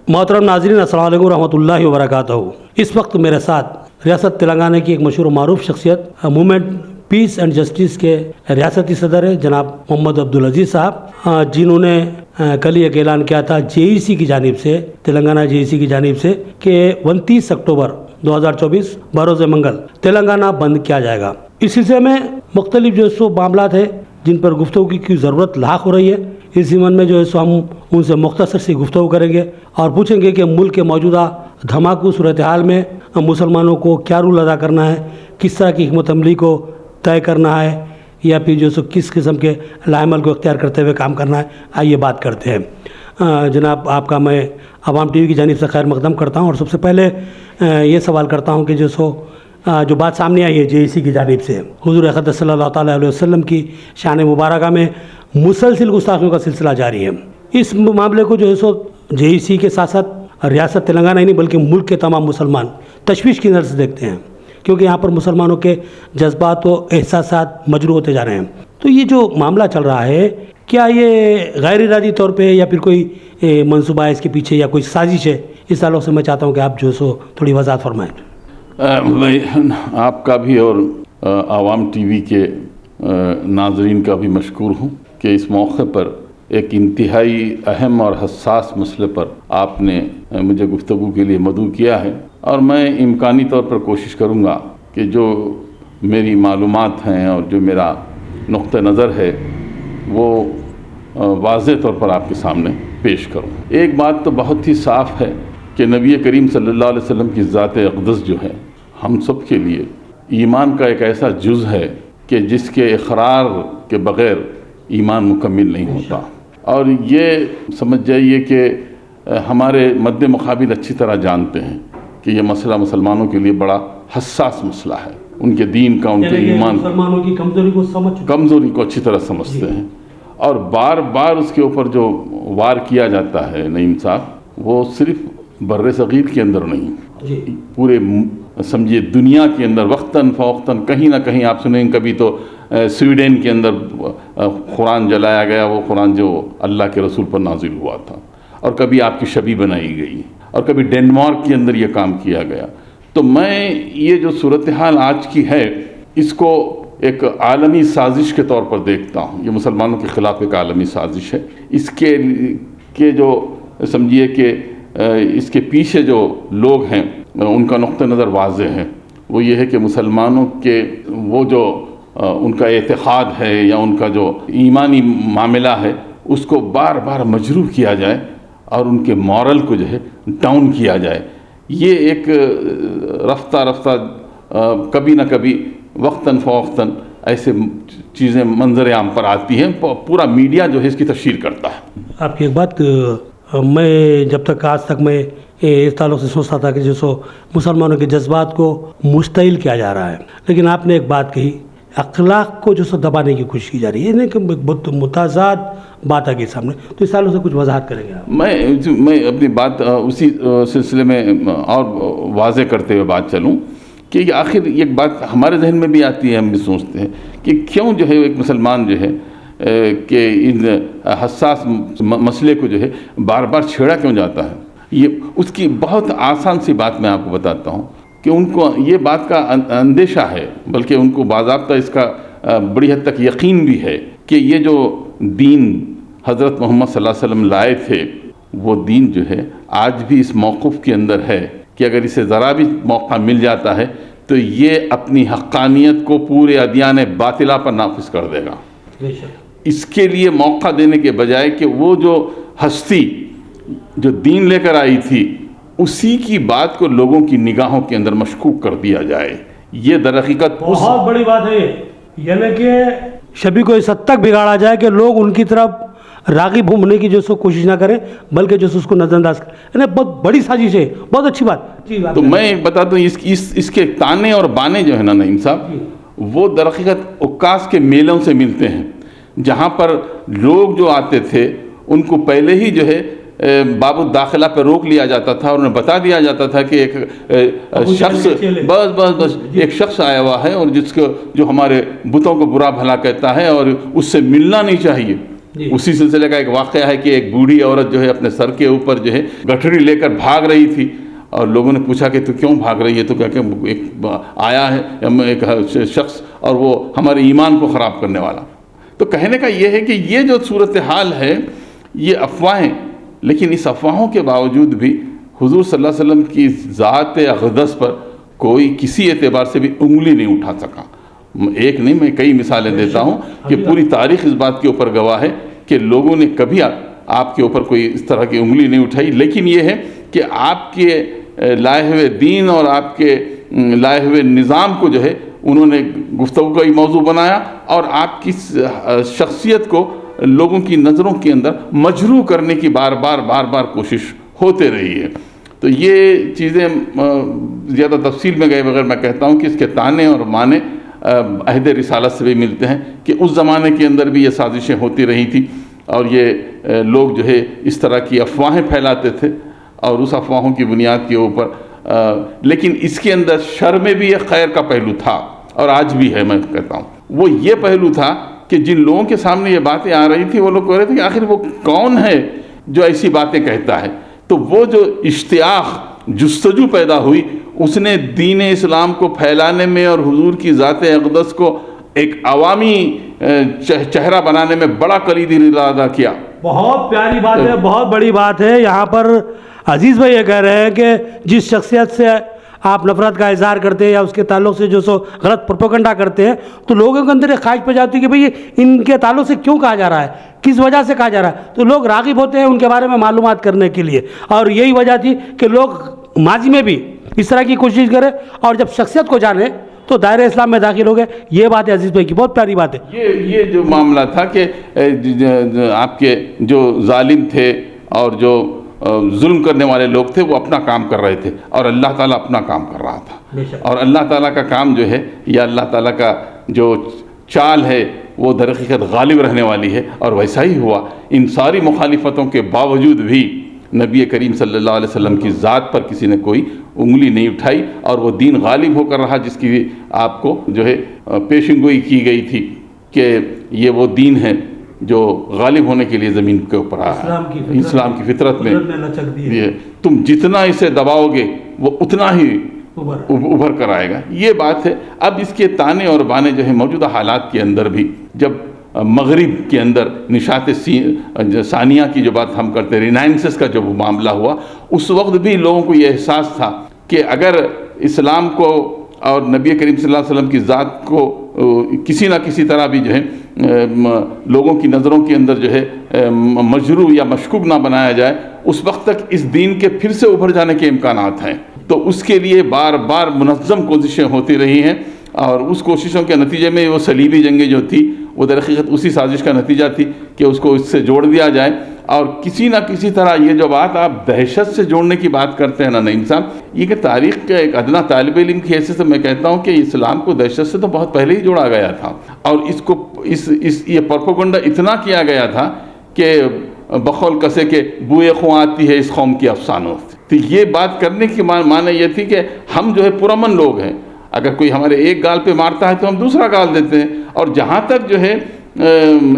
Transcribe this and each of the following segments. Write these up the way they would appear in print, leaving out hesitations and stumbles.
محترم ناظرین، السلام علیکم ورحمۃ اللہ وبرکاتہ۔ اس وقت میرے ساتھ ریاست تلنگانہ کی ایک مشہور و معروف شخصیت، موومنٹ پیس اینڈ جسٹس کے ریاستی صدر ہے جناب محمد عبدالعزیز صاحب، جنہوں نے کل ایک اعلان کیا تھا JEC کی جانب سے، تلنگانہ JEC کی جانب سے، کہ 29 اکتوبر 2024 بروز منگل تلنگانہ بند کیا جائے گا۔ اس سلسلے میں مختلف جو سو معاملات ہیں جن پر گفتگو کی ضرورت لاحق ہو رہی ہے، اس ضمن میں جو ہے سو ہم ان سے مختصر سی گفتگو کریں گے اور پوچھیں گے کہ ملک کے موجودہ دھماکو صورتحال میں مسلمانوں کو کیا رول ادا کرنا ہے، کس طرح کی حکمت عملی کو طے کرنا ہے، یا پھر جو سو کس قسم کے لائحہ عمل کو اختیار کرتے ہوئے کام کرنا ہے۔ آئیے بات کرتے ہیں۔ جناب، آپ کا میں عوام TV کی جانب سے خیر مقدم کرتا ہوں، اور سب سے پہلے یہ سوال کرتا ہوں کہ جو بات سامنے آئی ہے JEC کی جانب سے، حضور اقدس صلی اللہ تعالیٰ علیہ وسلم کی شان مبارکہ میں مسلسل گستاخیوں کا سلسلہ جاری ہے۔ اس معاملے کو جو ہے سو JEC کے ساتھ ساتھ ریاست تلنگانہ ہی نہیں بلکہ ملک کے تمام مسلمان تشویش کی نظر سے دیکھتے ہیں، کیونکہ یہاں پر مسلمانوں کے جذبات و احساسات مجروح ہوتے جا رہے ہیں۔ تو یہ جو معاملہ چل رہا ہے، کیا یہ غیر ارادی طور پہ یا پھر کوئی منصوبہ ہے اس کے پیچھے یا کوئی سازش ہے؟ اس تعلق سے میں چاہتا ہوں کہ آپ جو سو تھوڑی وضاحت فرمائیں۔ میں آپ کا بھی اور عوام TV کے ناظرین کا بھی مشکور ہوں کہ اس موقع پر ایک انتہائی اہم اور حساس مسئلے پر آپ نے مجھے گفتگو کے لیے مدعو کیا ہے، اور میں امکانی طور پر کوشش کروں گا کہ جو میری معلومات ہیں اور جو میرا نقطہ نظر ہے وہ واضح طور پر آپ کے سامنے پیش کروں۔ ایک بات تو بہت ہی صاف ہے کہ نبی کریم صلی اللہ علیہ وسلم کی ذات اقدس جو ہے ہم سب کے لیے ایمان کا ایک ایسا جز ہے کہ جس کے اقرار کے بغیر ایمان مکمل نہیں ہوتا، اور یہ سمجھ جائیے کہ ہمارے مد مقابل اچھی طرح جانتے ہیں کہ یہ مسئلہ مسلمانوں کے لیے بڑا حساس مسئلہ ہے، ان کے دین کا، ان کے ایمان مسلمانوں کی کمزوری کو اچھی طرح سمجھتے ہیں، اور بار بار اس کے اوپر جو وار کیا جاتا ہے نعیم صاحب، وہ صرف بر صغیر کے اندر نہیں، پورے سمجھیے دنیا کے اندر وقتاً فوقتاً کہیں نہ کہیں آپ سنیں، کبھی تو سویڈن کے اندر قرآن جلایا گیا، وہ قرآن جو اللہ کے رسول پر نازل ہوا تھا، اور کبھی آپ کی شبی بنائی گئی، اور کبھی ڈنمارک کے اندر یہ کام کیا گیا۔ تو میں یہ جو صورتحال آج کی ہے اس کو ایک عالمی سازش کے طور پر دیکھتا ہوں۔ یہ مسلمانوں کے خلاف ایک عالمی سازش ہے۔ اس کے جو سمجھیے کہ اس کے پیچھے جو لوگ ہیں ان کا نقطہ نظر واضح ہے، وہ یہ ہے کہ مسلمانوں کے وہ جو ان کا اعتقاد ہے یا ان کا جو ایمانی معاملہ ہے اس کو بار بار مجروح کیا جائے اور ان کے مورل کو جو ہے ڈاؤن کیا جائے۔ یہ ایک رفتہ رفتہ کبھی نہ کبھی وقتاً فوقتاً ایسے چیزیں منظر عام پر آتی ہیں، پورا میڈیا جو ہے اس کی تشہیر کرتا ہے۔ آپ کی ایک بات، میں جب تک آج تک میں اس تعلق سے سوچتا تھا کہ جو سو مسلمانوں کے جذبات کو مشتعل کیا جا رہا ہے، لیکن آپ نے ایک بات کہی، اخلاق کو جو سو دبانے کی کوشش کی جا رہی ہے، نہیں کہ بہت متضاد بات آگے سامنے، تو اس تعلق سے کچھ وضاحت کریں گے آپ؟ میں اپنی بات اسی سلسلے میں اور واضح کرتے ہوئے بات چلوں کہ یہ آخر ایک بات ہمارے ذہن میں بھی آتی ہے، ہم بھی سوچتے ہیں کہ کیوں جو ہے ایک مسلمان جو ہے کہ ان حساس مسئلے کو جو ہے بار بار چھیڑا کیوں جاتا ہے۔ یہ اس کی بہت آسان سی بات میں آپ کو بتاتا ہوں کہ ان کو یہ بات کا اندیشہ ہے، بلکہ ان کو باضابطہ اس کا بڑی حد تک یقین بھی ہے کہ یہ جو دین حضرت محمد صلی اللہ علیہ وسلم لائے تھے، وہ دین جو ہے آج بھی اس موقف کے اندر ہے کہ اگر اسے ذرا بھی موقع مل جاتا ہے تو یہ اپنی حقانیت کو پورے ادیان باطلہ پر نافذ کر دے گا۔ اس کے لیے موقع دینے کے بجائے کہ وہ جو ہستی جو دین لے کر آئی تھی اسی کی بات کو لوگوں کی نگاہوں کے اندر مشکوک کر دیا جائے، یہ در حقیقت بہت بڑی بات ہے، یعنی کہ شبی کو اس حد تک بگاڑا جائے کہ لوگ ان کی طرف راغب ہونے کی جو سو کوشش نہ کریں بلکہ جو اس کو نظر انداز کریں، یعنی بہت بڑی سازش ہے، بہت اچھی بات۔ تو میں بتاتا ہوں اس کے تانے اور بانے جو ہے نا نعیم صاحب، وہ در حقیقت عکاس کے میلوں سے ملتے ہیں، جہاں پر لوگ جو آتے تھے ان کو پہلے ہی جو ہے باب الداخلہ پہ روک لیا جاتا تھا اور انہیں بتا دیا جاتا تھا کہ ایک شخص بس ایک شخص آیا ہوا ہے اور جس کو جو ہمارے بتوں کو برا بھلا کہتا ہے اور اس سے ملنا نہیں چاہیے۔ اسی سلسلے کا ایک واقعہ ہے کہ ایک بوڑھی عورت جو ہے اپنے سر کے اوپر جو ہے گٹھڑی لے کر بھاگ رہی تھی، اور لوگوں نے پوچھا کہ تو کیوں بھاگ رہی ہے؟ تو کہا کہ ایک آیا ہے ایک شخص اور وہ ہمارے ایمان کو خراب کرنے والا۔ تو کہنے کا یہ ہے کہ یہ جو صورتحال ہے یہ افواہیں، لیکن اس افواہوں کے باوجود بھی حضور صلی اللہ علیہ وسلم کی ذات اقدس پر کوئی کسی اعتبار سے بھی انگلی نہیں اٹھا سکا۔ ایک نہیں، میں کئی مثالیں دیتا ہوں کہ پوری تاریخ اس بات کے اوپر گواہ ہے کہ لوگوں نے کبھی آپ کے اوپر کوئی اس طرح کی انگلی نہیں اٹھائی، لیکن یہ ہے کہ آپ کے لائے ہوئے دین اور آپ کے لائے ہوئے نظام کو جو ہے انہوں نے گفتگو کا موضوع بنایا، اور آپ کی شخصیت کو لوگوں کی نظروں کے اندر مجروح کرنے کی بار بار کوشش ہوتے رہی ہے۔ تو یہ چیزیں زیادہ تفصیل میں گئے بغیر میں کہتا ہوں کہ اس کے تانے اور معنی عہد رسالت سے بھی ملتے ہیں کہ اس زمانے کے اندر بھی یہ سازشیں ہوتی رہی تھی، اور یہ لوگ جو ہے اس طرح کی افواہیں پھیلاتے تھے، اور اس افواہوں کی بنیاد کے اوپر لیکن اس کے اندر شر میں بھی ایک خیر کا پہلو تھا، اور آج بھی ہے۔ میں کہتا ہوں وہ یہ پہلو تھا کہ جن لوگوں کے سامنے یہ باتیں آ رہی تھی وہ لوگ کہہ رہے تھے کہ آخر وہ کون ہے جو ایسی باتیں کہتا ہے؟ تو وہ جو اشتیاق جستجو پیدا ہوئی اس نے دین اسلام کو پھیلانے میں اور حضور کی ذات اقدس کو ایک عوامی چہرہ بنانے میں بڑا کلیدی رول ادا کیا۔ بہت پیاری بات ہے، بہت بڑی بات ہے۔ یہاں پر عزیز بھائی یہ کہہ رہے ہیں کہ جس شخصیت سے آپ نفرت کا اظہار کرتے ہیں یا اس کے تعلق سے جو سو غلط پروپیگنڈا کرتے ہیں، تو لوگوں کے اندر ایک خواہش پہ جاتی ہے کہ بھئی ان کے تعلق سے کیوں کہا جا رہا ہے، کس وجہ سے کہا جا رہا ہے، تو لوگ راغب ہوتے ہیں ان کے بارے میں معلومات کرنے کے لیے، اور یہی وجہ تھی کہ لوگ ماضی میں بھی اس طرح کی کوشش کریں، اور جب شخصیت کو جانے تو دائرہ اسلام میں داخل ہو گئے۔ یہ بات ہے عزیز بھائی کی، بہت پیاری بات ہے۔ یہ جو معاملہ تھا کہ آپ کے جو ظالم تھے اور جو ظلم کرنے والے لوگ تھے وہ اپنا کام کر رہے تھے، اور اللہ تعالیٰ اپنا کام کر رہا تھا، اور اللہ تعالیٰ کا کام جو ہے یا اللہ تعالیٰ کا جو چال ہے وہ در حقیقت غالب رہنے والی ہے، اور ویسا ہی ہوا۔ ان ساری مخالفتوں کے باوجود بھی نبی کریم صلی اللہ علیہ وسلم کی ذات پر کسی نے کوئی انگلی نہیں اٹھائی، اور وہ دین غالب ہو کر رہا جس کی آپ کو جو ہے پیشنگوئی کی گئی تھی کہ یہ وہ دین ہے جو غالب ہونے کے لیے زمین کے اوپر آیا ہے۔ اسلام کی فطرت میں یہ تم جتنا اسے دباؤ گے وہ اتنا ہی ابھر کر آئے گا، یہ بات ہے۔ اب اس کے تانے اور بانے جو ہے موجودہ حالات کے اندر بھی، جب مغرب کے اندر نشاط ثانیہ کی جو بات ہم کرتے ہیں، رینائنسس کا جو معاملہ ہوا، اس وقت بھی لوگوں کو یہ احساس تھا کہ اگر اسلام کو اور نبی کریم صلی اللہ علیہ وسلم کی ذات کو کسی نہ کسی طرح بھی جو ہے لوگوں کی نظروں کے اندر جو ہے مجروح یا مشکوک نہ بنایا جائے، اس وقت تک اس دین کے پھر سے ابھر جانے کے امکانات ہیں۔ تو اس کے لیے بار بار منظم کوششیں ہوتی رہی ہیں، اور اس کوششوں کے نتیجے میں وہ صلیبی جنگیں جو تھی وہ در حقیقت اسی سازش کا نتیجہ تھی کہ اس کو اس سے جوڑ دیا جائے، اور کسی نہ کسی طرح یہ جو بات آپ دہشت سے جوڑنے کی بات کرتے ہیں نا نعیم صاحب، یہ کہ تاریخ کے ایک ادنا طالب علم کی حیثیت سے میں کہتا ہوں کہ اسلام کو دہشت سے تو بہت پہلے ہی جوڑا گیا تھا، اور اس کو یہ پروپیگنڈا اتنا کیا گیا تھا کہ بقول کسے کہ بوئے خوں آتی ہے اس قوم کی افسانوں سے۔ تو یہ بات کرنے کی معنی یہ تھی کہ ہم جو ہے پرامن لوگ ہیں، اگر کوئی ہمارے ایک گال پہ مارتا ہے تو ہم دوسرا گال دیتے ہیں، اور جہاں تک جو ہے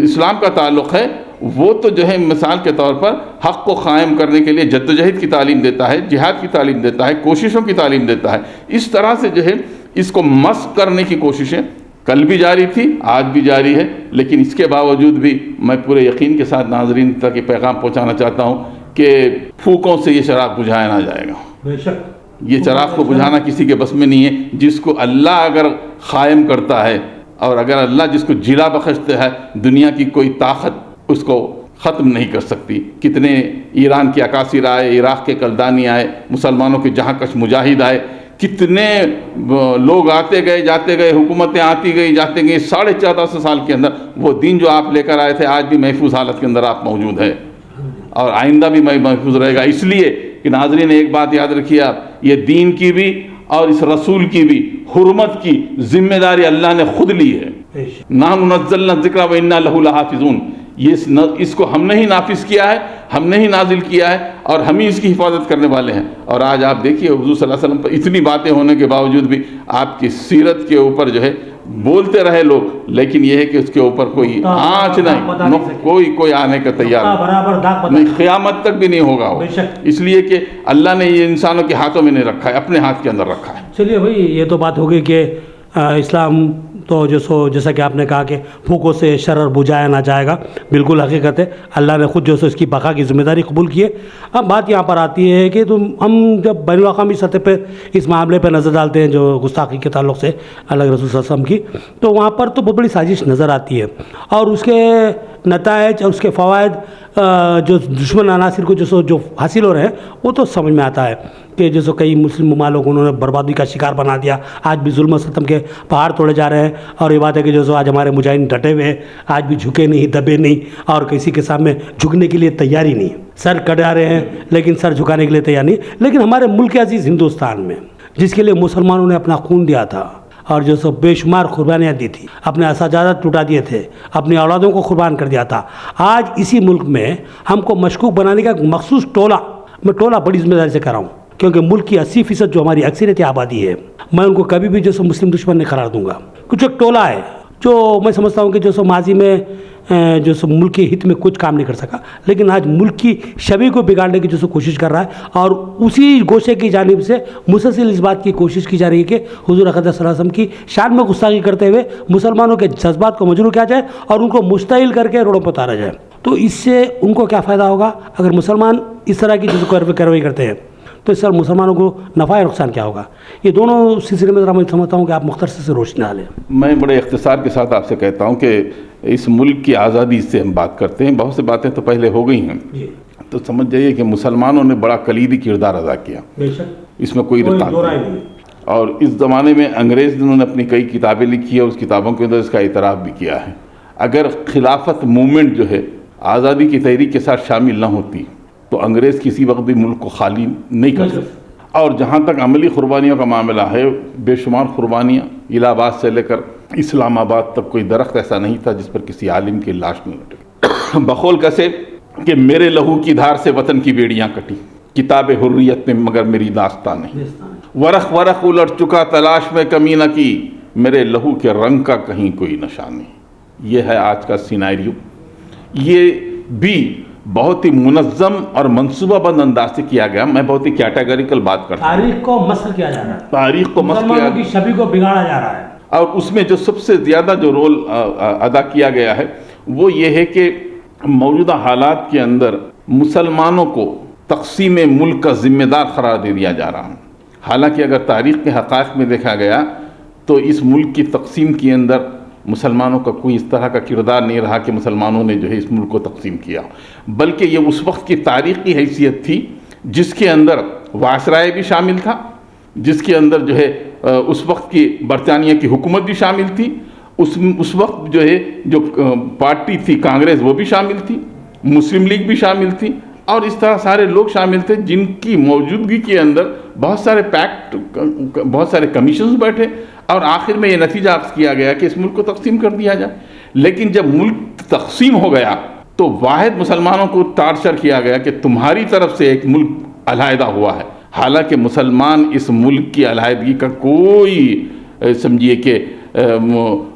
اسلام کا تعلق ہے وہ تو جو ہے مثال کے طور پر حق کو قائم کرنے کے لیے جدوجہد کی تعلیم دیتا ہے، جہاد کی تعلیم دیتا ہے، کوششوں کی تعلیم دیتا ہے۔ اس طرح سے جو ہے اس کو مسخ کرنے کی کوششیں کل بھی جاری تھی، آج بھی جاری ہے، لیکن اس کے باوجود بھی میں پورے یقین کے ساتھ ناظرین تک یہ پیغام پہنچانا چاہتا ہوں کہ پھوکوں سے یہ چراغ بجھایا نہ جائے گا۔ بے شک یہ چراغ کو بجھانا کسی کے بس میں نہیں ہے، جس کو اللہ اگر قائم کرتا ہے اور اگر اللہ جس کو جلا بخشتا ہے، دنیا کی کوئی طاقت اس کو ختم نہیں کر سکتی۔ کتنے ایران کے اکاسر آئے، عراق کے کلدانی آئے، مسلمانوں کے جہاں کش مجاہد آئے، کتنے لوگ آتے گئے جاتے گئے، حکومتیں آتی گئی جاتے گئی، 1450 سال کے اندر وہ دین جو آپ لے کر آئے تھے آج بھی محفوظ حالت کے اندر آپ موجود ہیں، اور آئندہ بھی محفوظ رہے گا۔ اس لیے کہ ناظرین ایک بات یاد رکھیے آپ، یہ دین کی بھی اور اس رسول کی بھی حرمت کی ذمہ داری اللہ نے خود لی ہے۔ نحن نزلنا الذکر وإنا لہ لحافظون، اس کو ہم نے ہی نافذ کیا ہے، ہم نے ہی نازل کیا ہے، اور ہم ہی اس کی حفاظت کرنے والے ہیں۔ اور آج آپ دیکھیے حضور صلی اللہ علیہ وسلم پر اتنی باتیں ہونے کے باوجود بھی آپ کی سیرت کے اوپر جو ہے بولتے رہے لوگ، لیکن یہ ہے کہ اس کے اوپر کوئی آنچ نہیں، کوئی آنے کا تیار نہیں، قیامت تک بھی نہیں ہوگا وہ، اس لیے کہ اللہ نے یہ انسانوں کے ہاتھوں میں نہیں رکھا ہے، اپنے ہاتھ کے اندر رکھا ہے۔ چلیے بھائی، یہ تو بات ہو گئی کہ اسلام تو جیسا کہ آپ نے کہا کہ پھوکوں سے شرر بجھایا نہ جائے گا، بالکل حقیقت ہے، اللہ نے خود اس کی بقا کی ذمہ داری قبول کی ہے۔ اب بات یہاں پر آتی ہے کہ ہم جب بین الاقوامی سطح پہ اس معاملے پہ نظر ڈالتے ہیں جو گستاخی کے تعلق سے اللہ کے رسول صلی اللہ علیہ وسلم کی، تو وہاں پر تو بہت بڑی سازش نظر آتی ہے، اور اس کے نتائج اور اس کے فوائد جو دشمن عناصر کو جو حاصل ہو رہے ہیں وہ تو سمجھ میں آتا ہے کہ جیسے کئی مسلم ممالک انہوں نے بربادی کا شکار بنا دیا، آج بھی ظلم و ستم کے پہاڑ توڑے جا رہے ہیں، اور یہ بات ہے کہ جو آج ہمارے مجاہدین ڈٹے ہوئے ہیں، آج بھی جھکے نہیں، دبے نہیں، اور کسی کے سامنے جھکنے کے لیے تیاری نہیں، سر کٹا رہے ہیں لیکن سر جھکانے کے لیے تیار نہیں۔ لیکن ہمارے ملک عزیز ہندوستان میں، جس کے لیے مسلمانوں نے اپنا خون دیا تھا اور جو سب بے شمار قربانیاں دی تھی، اپنے اساتذہ ٹوٹا دیے تھے، اپنی اولادوں کو قربان کر دیا تھا، آج اسی ملک میں ہم کو مشکوک بنانے کا ایک مخصوص ٹولہ، میں ٹولہ بڑی ذمہ داری سے کر رہا ہوں کیونکہ ملک کی 80% جو ہماری اکثریت آبادی ہے، میں ان کو کبھی بھی جو مسلم دشمن نہیں قرار دوں گا۔ کچھ ایک ٹولہ ہے جو میں سمجھتا ہوں کہ جو ماضی میں جو ملک کے ہت میں کچھ کام نہیں کر سکا، لیکن آج ملک کی چھوی کو بگاڑنے کی جو کوشش کر رہا ہے، اور اسی گوشے کی جانب سے مسلسل اس بات کی کوشش کی جا رہی ہے کہ حضور اقدس صلی اللہ علیہ وسلم کی شان میں گستاخی کرتے ہوئے مسلمانوں کے جذبات کو مجروح کیا جائے اور ان کو مشتعل کر کے روڈوں پر اتارا جائے۔ تو اس سے ان کو کیا فائدہ ہوگا اگر مسلمان اس طرح کی کارروائی کرتے ہیں؟ تو اس طرح مسلمانوں کو نفع نقصان کیا ہوگا؟ یہ دونوں سلسلے میں ذرا میں سمجھتا ہوں کہ آپ مختصر سے روشنی ڈالیں۔ میں بڑے اختصار کے ساتھ آپ سے کہتا ہوں کہ اس ملک کی آزادی سے ہم بات کرتے ہیں، بہت سی باتیں تو پہلے ہو گئی ہیں، تو سمجھ جائیے کہ مسلمانوں نے بڑا کلیدی کردار ادا کیا، اس میں کوئی رتاط نہیں۔ اور اس زمانے میں انگریز جنہوں نے اپنی کئی کتابیں لکھی ہے، اس کتابوں کے اندر اس کا اعتراف بھی کیا ہے۔ اگر خلافت موومنٹ جو ہے آزادی کی تحریک کے ساتھ شامل نہ ہوتی تو انگریز کسی وقت بھی ملک کو خالی نہیں کر سکتے۔ اور جہاں تک عملی قربانیوں کا معاملہ ہے، بے شمار قربانیاں، الہ آباد سے لے کر اسلام آباد تک کوئی درخت ایسا نہیں تھا جس پر کسی عالم کی لاش نہیں لٹکی۔ بقول کسے کہ میرے لہو کی دھار سے وطن کی بیڑیاں کٹی، کتاب حریت میں مگر میری داستان نہیں، ورق ورق الٹ چکا تلاش میں کمی نہ کی، میرے لہو کے رنگ کا کہیں کوئی نشان نہیں۔ یہ ہے آج کا سیناریو۔ یہ بھی بہت ہی منظم اور منصوبہ بند انداز سے کیا گیا۔ میں بہت ہی کیٹیگریکل بات کرتا ہوں، تاریخ کو مسخ کیا جا رہا ہے، تاریخ کو مسخ کیا، کی چھوی کو بگاڑا جا رہا ہے۔ اور اس میں جو سب سے زیادہ جو رول ادا کیا گیا ہے وہ یہ ہے کہ موجودہ حالات کے اندر مسلمانوں کو تقسیم ملک کا ذمہ دار قرار دے دیا جا رہا ہے۔ حالانکہ اگر تاریخ کے حقائق میں دیکھا گیا تو اس ملک کی تقسیم کے اندر مسلمانوں کا کوئی اس طرح کا کردار نہیں رہا کہ مسلمانوں نے جو ہے اس ملک کو تقسیم کیا، بلکہ یہ اس وقت کی تاریخی حیثیت تھی جس کے اندر وائسرائے بھی شامل تھا، جس کے اندر جو ہے اس وقت کی برطانیہ کی حکومت بھی شامل تھی، اس وقت جو ہے جو پارٹی تھی کانگریس وہ بھی شامل تھی، مسلم لیگ بھی شامل تھی، اور اس طرح سارے لوگ شامل تھے جن کی موجودگی کے اندر بہت سارے پیکٹ، بہت سارے کمیشنز بیٹھے، اور آخر میں یہ نتیجہ اخذ کیا گیا کہ اس ملک کو تقسیم کر دیا جائے۔ لیکن جب ملک تقسیم ہو گیا تو واحد مسلمانوں کو ٹارچر کیا گیا کہ تمہاری طرف سے ایک ملک علیحدہ ہوا ہے، حالانکہ مسلمان اس ملک کی علیحدگی کا کوئی سمجھیے کہ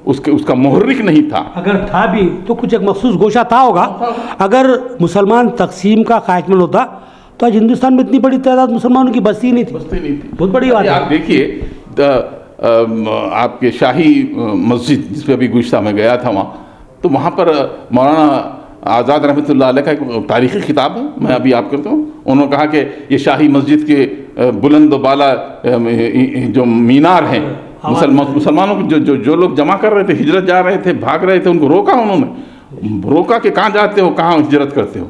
اس کا محرک نہیں تھا۔ اگر تھا بھی تو کچھ ایک مخصوص گوشہ تھا ہوگا۔ اگر مسلمان تقسیم کا خواہشمند ہوتا تو آج ہندوستان میں اتنی بڑی تعداد مسلمانوں کی بستی نہیں تھی۔ بہت بڑی بات ہے۔ آپ دیکھیے آپ کے شاہی مسجد جس پہ ابھی گزشتہ میں گیا تھا وہاں، تو وہاں پر مولانا آزاد رحمۃ اللہ علیہ کا ایک تاریخی خطاب ہے، میں ابھی آپ کرتا ہوں۔ انہوں نے کہا کہ یہ شاہی مسجد کے بلند و بالا جو مینار ہیں، مسلمانوں کو جو لوگ جمع کر رہے تھے، ہجرت جا رہے تھے، بھاگ رہے تھے، ان کو روکا، انہوں نے روکا کہ کہاں جاتے ہو، کہاں ہجرت کرتے ہو؟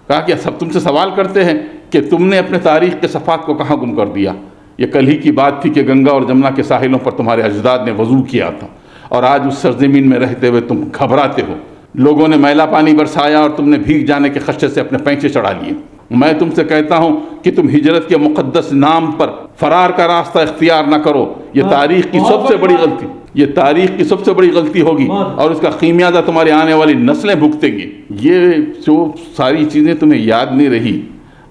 کہا کہ سب تم سے سوال کرتے ہیں کہ تم نے اپنے تاریخ کے صفحات کو کہاں گم کر دیا؟ یہ کل ہی کی بات تھی کہ گنگا اور جمنا کے ساحلوں پر تمہارے اجداد نے وضو کیا تھا، اور آج اس سرزمین میں رہتے ہوئے تم گھبراتے ہو۔ لوگوں نے میلا پانی برسایا اور تم نے بھیگ جانے کے خدشے سے اپنے پینچے چڑھا لیے۔ میں تم سے کہتا ہوں کہ تم ہجرت کے مقدس نام پر فرار کا راستہ اختیار نہ کرو۔ یہ تاریخ کی سب سے بڑی غلطی، یہ تاریخ کی سب سے بڑی غلطی ہوگی، اور اس کا خمیازہ تمہاری آنے والی نسلیں بھگتیں گی۔ یہ جو ساری چیزیں تمہیں یاد نہیں رہی،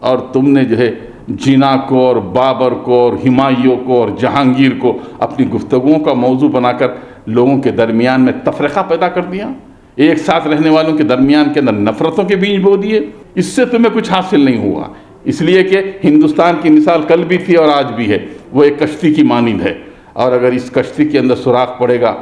اور تم نے جو ہے جینا کو اور بابر کو اور ہمایوں کو اور جہانگیر کو اپنی گفتگوؤں کا موضوع بنا کر لوگوں کے درمیان میں تفرقہ پیدا کر دیا، ایک ساتھ رہنے والوں کے درمیان کے اندر نفرتوں کے بیج بو دیے، اس سے تمہیں کچھ حاصل نہیں ہوا۔ اس لیے کہ ہندوستان کی مثال کل بھی تھی اور آج بھی ہے، وہ ایک کشتی کی مانند ہے، اور اگر اس کشتی کے اندر سوراخ پڑے گا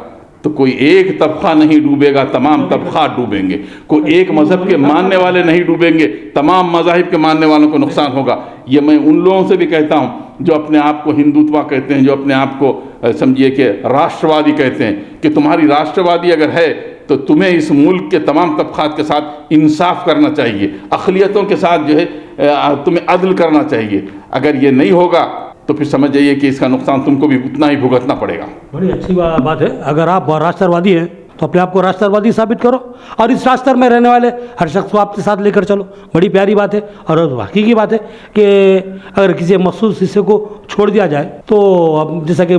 تو کوئی ایک طبقہ نہیں ڈوبے گا، تمام طبقات ڈوبیں گے۔ کوئی ایک مذہب کے ماننے والے نہیں ڈوبیں گے، تمام مذاہب کے ماننے والوں کو نقصان ہوگا۔ یہ میں ان لوگوں سے بھی کہتا ہوں جو اپنے آپ کو ہندوتوا کہتے ہیں، جو اپنے آپ کو سمجھیے کہ راشٹروادی کہتے ہیں، کہ تمہاری راشٹروادی اگر ہے تو تمہیں اس ملک کے تمام طبقات کے ساتھ انصاف کرنا چاہیے، اقلیتوں کے ساتھ جو ہے تمہیں عدل کرنا چاہیے۔ اگر یہ نہیں ہوگا تو پھر سمجھ جائیے کہ اس کا نقصان تم کو بھی اتنا ہی بھگتنا پڑے گا۔ بڑی اچھی بات ہے، اگر آپ راشٹروادی ہیں تو اپنے آپ کو راشٹروادی ثابت کرو، اور اس راشٹر میں رہنے والے ہر شخص کو آپ کے ساتھ لے کر چلو۔ بڑی پیاری بات ہے، اور حقیقی بات ہے کہ اگر کسی مخصوص حصے کو چھوڑ دیا جائے تو اب جیسا کہ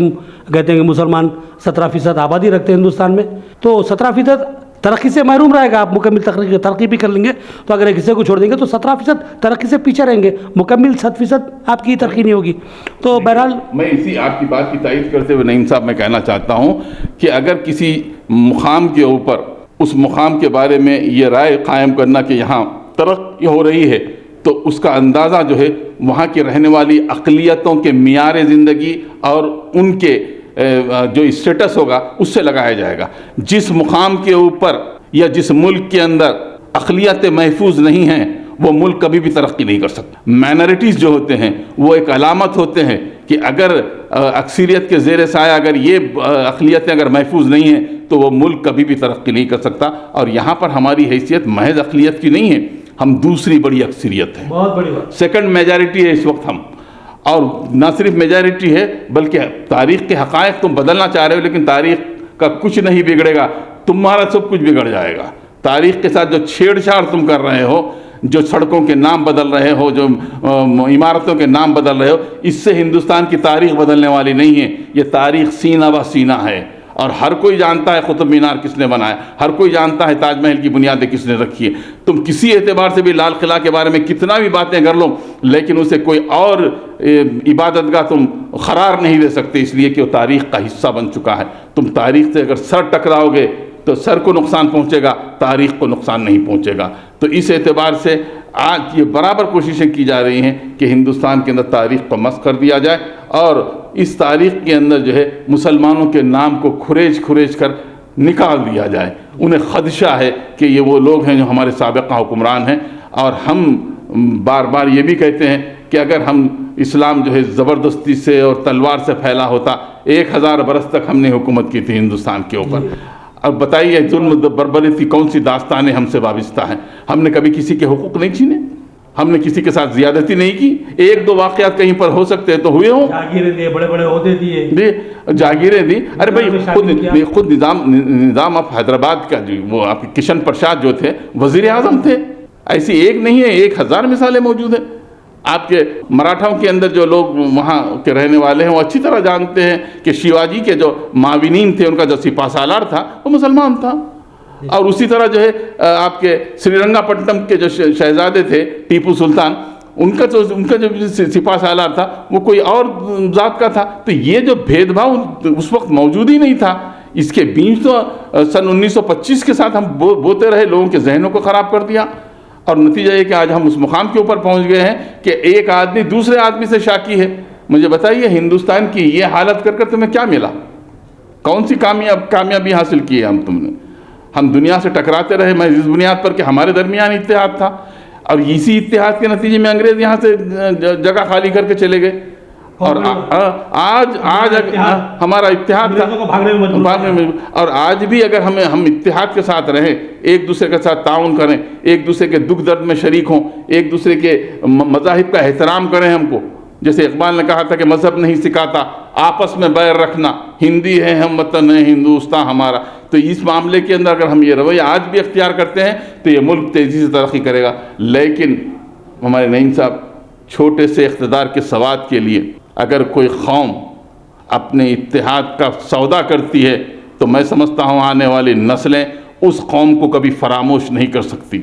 کہتے ہیں کہ مسلمان 17% آبادی رکھتے ہیں ہندوستان میں، تو 17% ترقی سے محروم رہے گا۔ آپ مکمل ترقی بھی کر لیں گے تو اگر ایک حصے کو چھوڑ دیں گے تو 17% ترقی سے پیچھے رہیں گے، مکمل 100% آپ کی ترقی نہیں ہوگی۔ تو بہرحال میں اسی آپ کی بات کی تائید کرتے ہوئے نعیم صاحب میں کہنا چاہتا ہوں کہ اگر کسی مقام کے اوپر اس مقام کے بارے میں یہ رائے قائم کرنا کہ یہاں ترقی ہو رہی ہے تو اس کا اندازہ جو ہے وہاں کی رہنے والی اقلیتوں کے معیار زندگی اور ان کے جو اسٹیٹس ہوگا اس سے لگایا جائے گا۔ جس مقام کے اوپر یا جس ملک کے اندر اقلیتیں محفوظ نہیں ہیں وہ ملک کبھی بھی ترقی نہیں کر سکتا۔ مائنرٹیز جو ہوتے ہیں وہ ایک علامت ہوتے ہیں کہ اگر اکثریت کے زیر سایہ اگر یہ اقلیتیں اگر محفوظ نہیں ہیں تو وہ ملک کبھی بھی ترقی نہیں کر سکتا۔ اور یہاں پر ہماری حیثیت محض اقلیت کی نہیں ہے، ہم دوسری بڑی اکثریت ہے، بہت بڑی بات، سیکنڈ میجارٹی ہے اس وقت ہم، اور نہ صرف میجارٹی ہے بلکہ تاریخ کے حقائق تم بدلنا چاہ رہے ہو لیکن تاریخ کا کچھ نہیں بگڑے گا، تمہارا سب کچھ بگڑ جائے گا۔ تاریخ کے ساتھ جو چھیڑ چھاڑ تم کر رہے ہو، جو سڑکوں کے نام بدل رہے ہو، جو عمارتوں کے نام بدل رہے ہو، اس سے ہندوستان کی تاریخ بدلنے والی نہیں ہے۔ یہ تاریخ سینہ بہ سینہ ہے، اور ہر کوئی جانتا ہے قطب مینار کس نے بنایا، ہر کوئی جانتا ہے تاج محل کی بنیادیں کس نے رکھی ہے۔ تم کسی اعتبار سے بھی لال قلعہ کے بارے میں کتنا بھی باتیں کر لو لیکن اسے کوئی اور عبادت گاہ تم قرار نہیں دے سکتے، اس لیے کہ وہ تاریخ کا حصہ بن چکا ہے۔ تم تاریخ سے اگر سر ٹکراؤ گے تو سر کو نقصان پہنچے گا، تاریخ کو نقصان نہیں پہنچے گا۔ تو اس اعتبار سے آج یہ برابر کوششیں کی جا رہی ہیں کہ ہندوستان کے اندر تاریخ کو مسخ کر دیا جائے، اور اس تاریخ کے اندر جو ہے مسلمانوں کے نام کو کھریج کر نکال دیا جائے۔ انہیں خدشہ ہے کہ یہ وہ لوگ ہیں جو ہمارے سابقہ حکمران ہیں، اور ہم بار بار یہ بھی کہتے ہیں کہ اگر ہم اسلام جو ہے زبردستی سے اور تلوار سے پھیلا ہوتا، 1000 برس تک ہم نے حکومت کی تھی ہندوستان کے اوپر۔ اب بتائیے ظلم بربریت کی کون سی داستانیں ہم سے وابستہ ہیں؟ ہم نے کبھی کسی کے حقوق نہیں چھینے، ہم نے کسی کے ساتھ زیادتی نہیں کی۔ 1-2 واقعات کہیں پر ہو سکتے ہیں تو ہوئے ہوں، جاگیریں دی، بڑے بڑے عہدے دیے، جاگیریں دی۔ ارے بھائی خود نظام آف حیدرآباد کا جو وہ آپ کشن پرساد جو تھے وزیر اعظم تھے، ایسی ایک نہیں ہے، 1000 مثالیں موجود ہیں۔ آپ کے مراٹھاؤں کے اندر جو لوگ وہاں کے رہنے والے ہیں وہ اچھی طرح جانتے ہیں کہ شیواجی کے جو معاونین تھے، ان کا جو سپاہ سالار تھا وہ مسلمان تھا، اور اسی طرح جو ہے آپ کے سری رنگا پٹنم کے جو شہزادے تھے ٹیپو سلطان، ان کا جو سپاہ سالار تھا وہ کوئی اور ذات کا تھا۔ تو یہ جو بھید بھاؤ اس وقت موجود ہی نہیں تھا، اس کے بیچ تو سن 1925 کے ساتھ ہم بوتے رہے، لوگوں کے ذہنوں کو خراب کر دیا، اور نتیجہ یہ کہ آج ہم اس مقام کے اوپر پہنچ گئے ہیں کہ ایک آدمی دوسرے آدمی سے شاکی ہے۔ مجھے بتائیے ہندوستان کی یہ حالت کر تمہیں کیا ملا؟ کون سی کامیابی حاصل کی ہے تم نے؟ ہم دنیا سے ٹکراتے رہے محض اس بنیاد پر کہ ہمارے درمیان اتحاد تھا، اور اسی اتحاد کے نتیجے میں انگریز یہاں سے جگہ خالی کر کے چلے گئے، اور آج ہمارا اتحاد تھا، اور آج بھی اگر ہم اتحاد کے ساتھ رہیں، ایک دوسرے کے ساتھ تعاون کریں، ایک دوسرے کے دکھ درد میں شریک ہوں، ایک دوسرے کے مذاہب کا احترام کریں، ہم کو جیسے اقبال نے کہا تھا کہ مذہب نہیں سکھاتا آپس میں بیر رکھنا، ہندی ہے ہم وطن ہے ہندوستان ہمارا۔ تو اس معاملے کے اندر اگر ہم یہ رویہ آج بھی اختیار کرتے ہیں تو یہ ملک تیزی سے ترقی کرے گا۔ لیکن ہمارے نعیم صاحب، چھوٹے سے اقتدار کے سواد کے لیے اگر کوئی قوم اپنے اتحاد کا سودا کرتی ہے تو میں سمجھتا ہوں آنے والی نسلیں اس قوم کو کبھی فراموش نہیں کر سکتی۔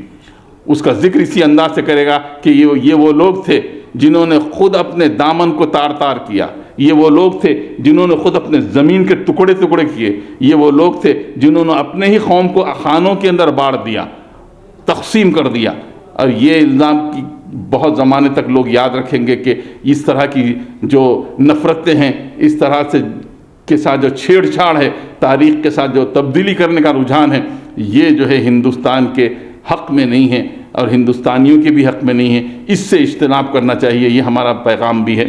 اس کا ذکر اسی انداز سے کرے گا کہ یہ وہ لوگ تھے جنہوں نے خود اپنے دامن کو تار تار کیا، یہ وہ لوگ تھے جنہوں نے خود اپنے زمین کے ٹکڑے ٹکڑے کیے، یہ وہ لوگ تھے جنہوں نے اپنے ہی قوم کو خانوں کے اندر بانٹ دیا، تقسیم کر دیا۔ اور یہ الزام کی بہت زمانے تک لوگ یاد رکھیں گے کہ اس طرح کی جو نفرتیں ہیں، اس طرح سے کے ساتھ جو چھیڑ چھاڑ ہے، تاریخ کے ساتھ جو تبدیلی کرنے کا رجحان ہے، یہ جو ہے ہندوستان کے حق میں نہیں ہے اور ہندوستانیوں کے بھی حق میں نہیں ہے۔ اس سے اجتناب کرنا چاہیے، یہ ہمارا پیغام بھی ہے۔